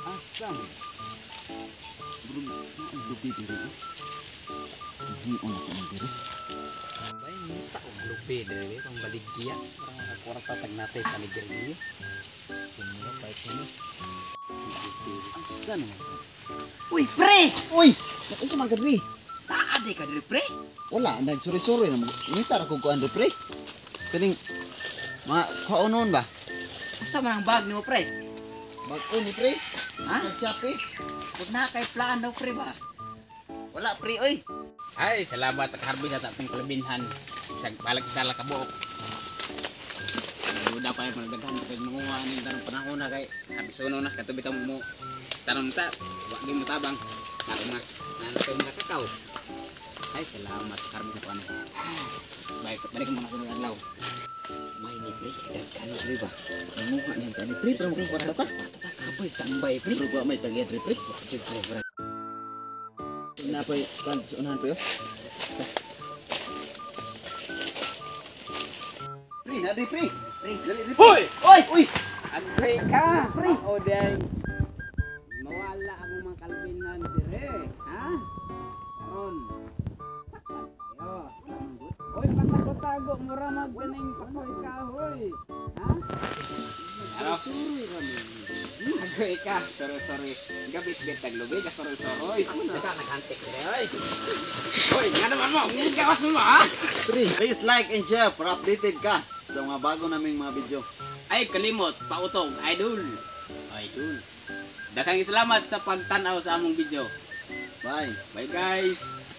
Asam. Lubi diri. Gion ako ng diri. Bay minta og lubi diri pang baligya. Parang kwarta tag natay paligid diri. Kuno pa ito. Asa naman? Uy, pre! Uy! Isa man kadri. Taade ka diri, pre? Wala, nagsuri-suri na mo. Ngitar ako kuan ro pre. Kaning kaunon ba? Usa man ang bag nimo, pre? Bag-o ni pre. Ha? Nag-Shopee. Huwag na kay plan daw, pre ba? Wala pre oy. Ay, salamat at harbi sa taping kalabinhan. Sa balag isa la ka buok. Duda pa yung daghan kay manguha ning tanong panahon na kay abisuno na katubi ta mo. Tanong ta, wa di mo tabang. Karma, nanay mo kakao. Ay, salamat at harbi sa ano. Baik, balik mo na kuno adlaw. May ni pre. Ano pre ba? Manguha niyan tani pre. Pero mo kwarta ta. Apoy, tambay, pre. Pero ba may tagya pre? Jud pre. Na pa kan unahan pre. Pre, na di pre. Pre, dali pre. Hoy! Oy! Uy! Agay ka! Pre! O day! Mawala ang mga kalbinan dire, ha? Karon. Ayo, sambut. Hoy, patago-tago mura magganing pakoy kahoy. Ha? Ano? Suri kami. Agay ka! Sorry. Gabit-bit taglubi ka sorry. Saka naghantik dire, oy. Hoy, nga naman mo! Gawas mo ha? Pre, please like and share para updated ka sa mga bago naming mga video. Ay, kalimot, pautog, idol. Daghang salamat sa pagtanaw sa among video. Bye. Bye guys.